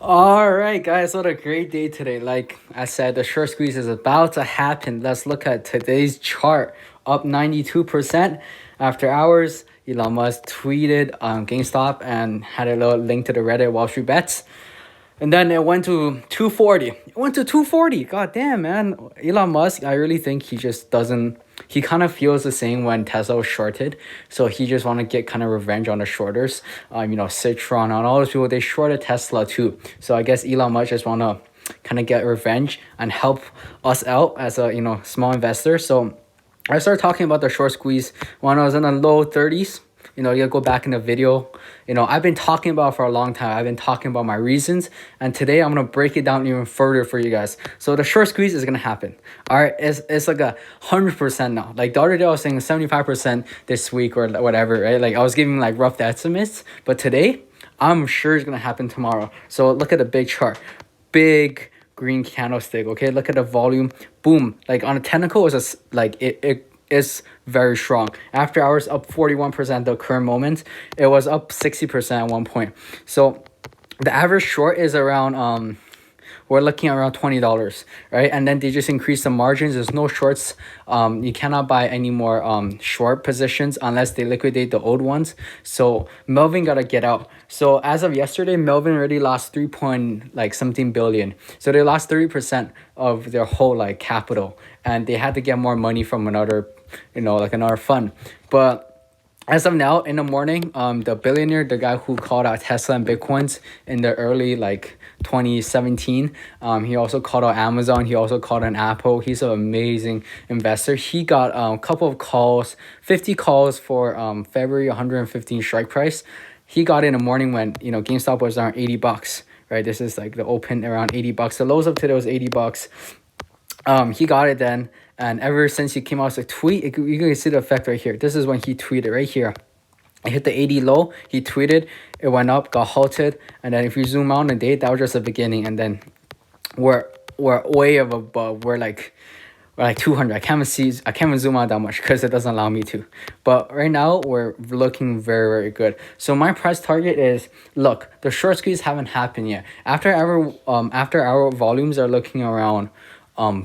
All right, guys, what a great day today. Like I said, the short squeeze is about to happen. Let's look at today's chart. Up 92% after hours. Elon Musk tweeted GameStop and had a little link to the Reddit Wall Street Bets. And then it went to 240. It went to 240. God damn, man. Elon Musk, I really think he just doesn't. He kind of feels the same when Tesla was shorted. So he just want to get kind of revenge on the shorters. Citron, on all those people, they shorted Tesla too. So I guess Elon Musk just want to kind of get revenge and help us out as a, small investor. So I started talking about the short squeeze when I was in the low 30s. You go back in the video. I've been talking about it for a long time. I've been talking about my reasons, and today I'm gonna break it down even further for you guys. So the short squeeze is gonna happen. All right, it's like 100% now. Like the other day I was saying 75% this week or whatever, right? Like I was giving like rough estimates, but today I'm sure it's gonna happen tomorrow. So look at the big chart, big green candlestick. Okay, look at the volume. Boom. Like on a technical, it's it is very strong. After hours up 41%. The current moment, it was up 60% at one point. So the average short is around we're looking around $20, right? And then they just increase the margins. There's no shorts. You cannot buy any more short positions unless they liquidate the old ones. So Melvin gotta get out. So as of yesterday, Melvin already lost 3 point like something billion. So they lost 30% of their whole like capital, and they had to get more money from another, like another fund. But as of now, in the morning, the billionaire, the guy who called out Tesla and Bitcoins in the early 2017, he also called out Amazon. He also called on Apple. He's an amazing investor. He got a couple of calls, 50 calls for February 115 strike price. He got in the morning when GameStop was around $80, right? This is like the open around $80. The lows up today was $80. He got it then, and ever since he came out with a tweet, you can see the effect right here. This is when he tweeted right here. It hit the 80 low. He tweeted, it went up, got halted, and then if you zoom out on the date, that was just the beginning, and then we're way above. We're like 200. I can't even zoom out that much because it doesn't allow me to. But right now we're looking very, very good. So my price target is, look, the short squeeze haven't happened yet. After our volumes are looking around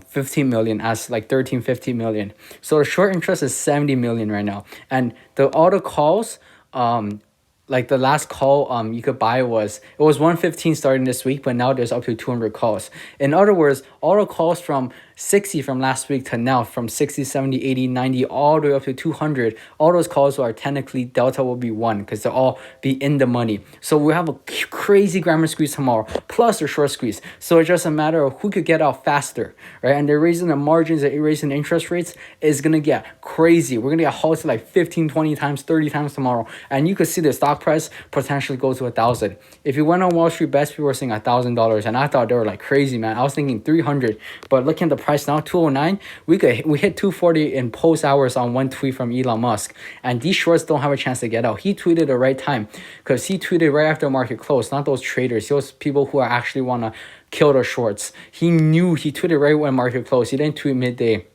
15 million, as like 13-15 million. So the short interest is 70 million right now. And the auto calls, like the last call you could buy was 115 starting this week, but now there's up to 200 calls. In other words, all the calls from 60 from last week to now, from 60, 70, 80, 90, all the way up to 200, all those calls are technically delta will be 1 because they'll all be in the money. So we have a crazy grammar squeeze tomorrow plus a short squeeze. So it's just a matter of who could get out faster, right? And they're raising the margins, they're raising the interest rates, is gonna get crazy. We're gonna get halted like 15, 20 times, 30 times tomorrow. And you could see the stock price potentially go to 1,000. If you went on Wall Street Bets, people were saying $1,000, and I thought they were like crazy, man. I was thinking 300, but looking at the price now, 209, we hit 240 in post hours on one tweet from Elon Musk, and these shorts don't have a chance to get out. He tweeted the right time because he tweeted right after the market closed, not those traders, those people who are actually want to kill the shorts. He tweeted right when market closed. He didn't tweet midday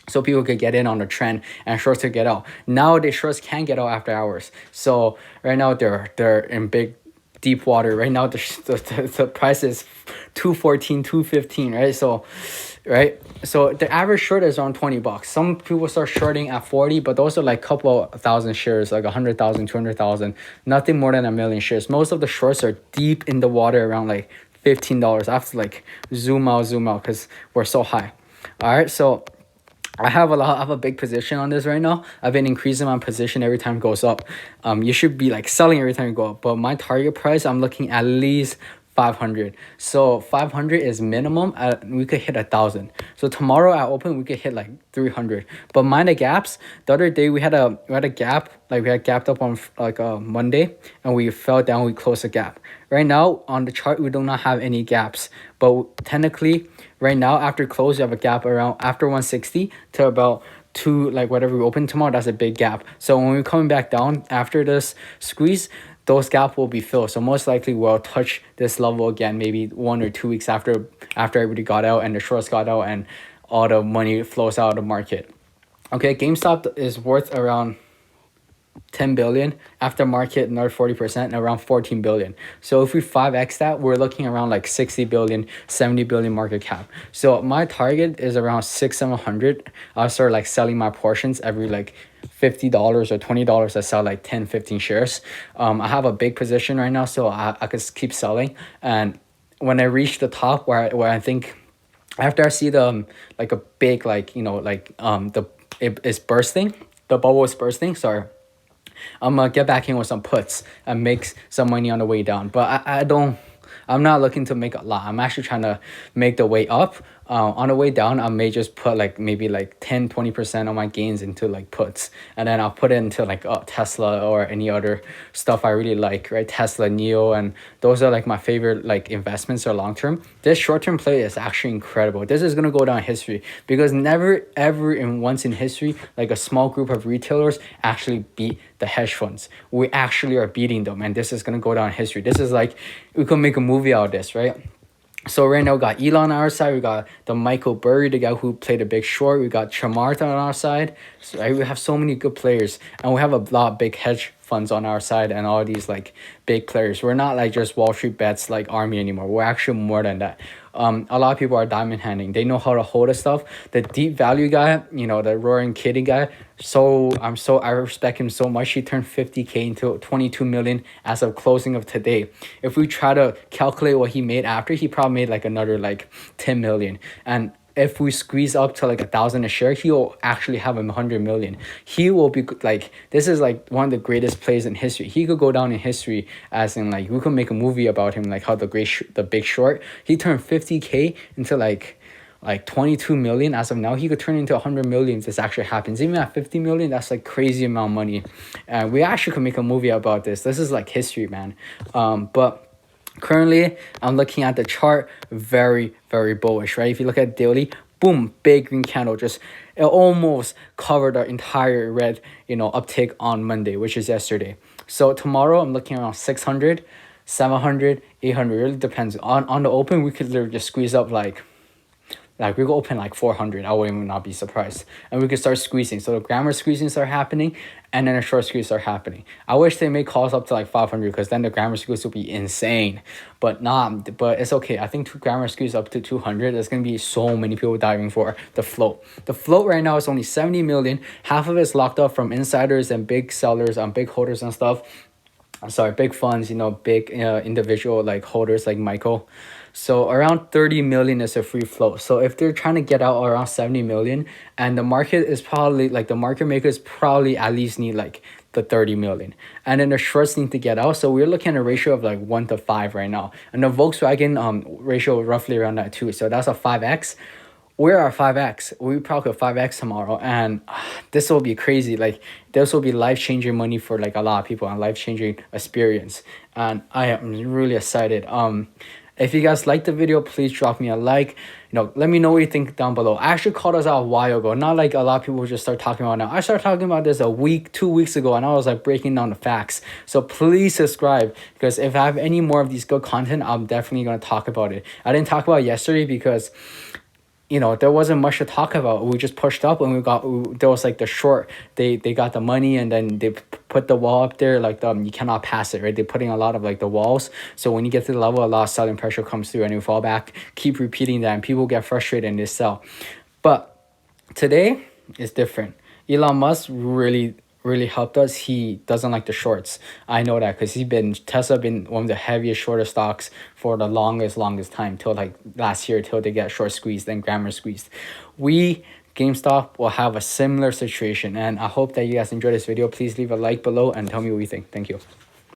so people could get in on the trend and shorts could get out. Nowadays, shorts can get out after hours. So right now they're in big deep water. Right now the price is 214, 215, right? So the average short is around $20. Some people start shorting at 40, but those are like a couple of thousand shares, like 100,000, 200,000, nothing more than a million shares. Most of the shorts are deep in the water around like $15. I have to like zoom out because we're so high. All right, so I have a big position on this right now. I've been increasing my position every time it goes up. You should be like selling every time you go up. But my target price, I'm looking at least 500. So 500 is minimum. We could hit 1,000. So tomorrow at open we could hit like 300. But mind the gaps. The other day we had a gap. Like we had gapped up on like a Monday, and we fell down. We closed the gap. Right now on the chart we do not have any gaps. But technically, right now after close, you have a gap around after 160 to about two, like whatever we open tomorrow. That's a big gap. So when we're coming back down after this squeeze, those gaps will be filled. So most likely we'll touch this level again, maybe 1 or 2 weeks after everybody got out and the shorts got out and all the money flows out of the market. Okay, GameStop is worth around 10 billion, after market another 40%, and around 14 billion. So if we 5x that, we're looking around like 60 billion, 70 billion market cap. So my target is around 600-700. I'll start like selling my portions every like $50 or $20. I sell like 10, 15 shares. I have a big position right now, so I could keep selling. And when I reach the top where I think, after I see the like a big, like, like the it is bursting, the bubble is bursting, sorry, I'm gonna get back in with some puts and make some money on the way down. But I'm not looking to make a lot. I'm actually trying to make the way up. On the way down, I may just put like maybe like 10-20% of my gains into like puts, and then I'll put it into like Tesla or any other stuff I really like, right? Tesla, Neo, and those are like my favorite like investments or long term. This short term play is actually incredible. This is gonna go down in history because never ever in once in history like a small group of retailers actually beat the hedge funds. We actually are beating them, and this is gonna go down in history. This is like, we could make a movie out of this, right? So right now we got Elon on our side, we got the Michael Burry, the guy who played a big short, we got Chamarta on our side. So right, we have so many good players, and we have a lot of big hedge funds on our side and all these like big players. We're not like just Wall Street bets like Army anymore. We're actually more than that. A lot of people are diamond handing. They know how to hold the stuff. The deep value guy, the roaring kitty guy. I respect him so much. He turned 50K into 22 million as of closing of today. If we try to calculate what he made after, he probably made like another like 10 million. And if we squeeze up to like 1,000 a share, he'll actually have 100 million. He will be like, this is like one of the greatest plays in history. He could go down in history as in like, we could make a movie about him, like how the Big Short, he turned 50K into like 22 million. As of now, he could turn into 100 million if this actually happens. Even at 50 million, that's like crazy amount of money. And we actually could make a movie about this. This is like history, man. But currently, I'm looking at the chart, very, very bullish, right? If you look at daily, boom, big green candle, just it almost covered our entire red, uptick on Monday, which is yesterday. So tomorrow, I'm looking around 600, 700, 800. It really depends. On the open, we could literally just squeeze up like we could open like 400. I would even not be surprised. And we could start squeezing. So the grammar squeezing start happening, and then the short squeeze start happening. I wish they made calls up to like 500, because then the grammar squeeze would be insane. But it's okay. I think two grammar squeeze up to 200. There's going to be so many people diving for the float. The float right now is only 70 million. Half of it's locked up from insiders and big sellers, big holders and stuff. Sorry, big funds, big individual like holders like Michael. So around 30 million is a free float. So if they're trying to get out around 70 million, and the market is probably like, the market makers probably at least need like the 30 million, and then the shorts need to get out. So we're looking at a ratio of like 1-5 right now, and the Volkswagen ratio roughly around that too. So that's a 5x. We're at 5x. We probably could 5x tomorrow, and this will be crazy. Like, this will be life-changing money for like a lot of people, and life-changing experience, and I am really excited. If you guys like the video, please drop me a like. Let me know what you think down below. I actually called us out a while ago. Not like a lot of people just start talking about it now. I started talking about this a week, 2 weeks ago, and I was like breaking down the facts. So please subscribe, because if I have any more of these good content, I'm definitely going to talk about it. I didn't talk about it yesterday because there wasn't much to talk about. We just pushed up, and there was like the short. They got the money, and then they put the wall up there, like you cannot pass it, right? They're putting a lot of like the walls. So when you get to the level, a lot of selling pressure comes through, and you fall back. Keep repeating that, and people get frustrated and they sell. But today is different. Elon Musk really helped us. He doesn't like the shorts. I know that, because Tesla been one of the heaviest shorter stocks for the longest time, till like last year, till they get short squeezed, then grammar squeezed. GameStop will have a similar situation, and I hope that you guys enjoyed this video. Please leave a like below and tell me what you think. Thank you.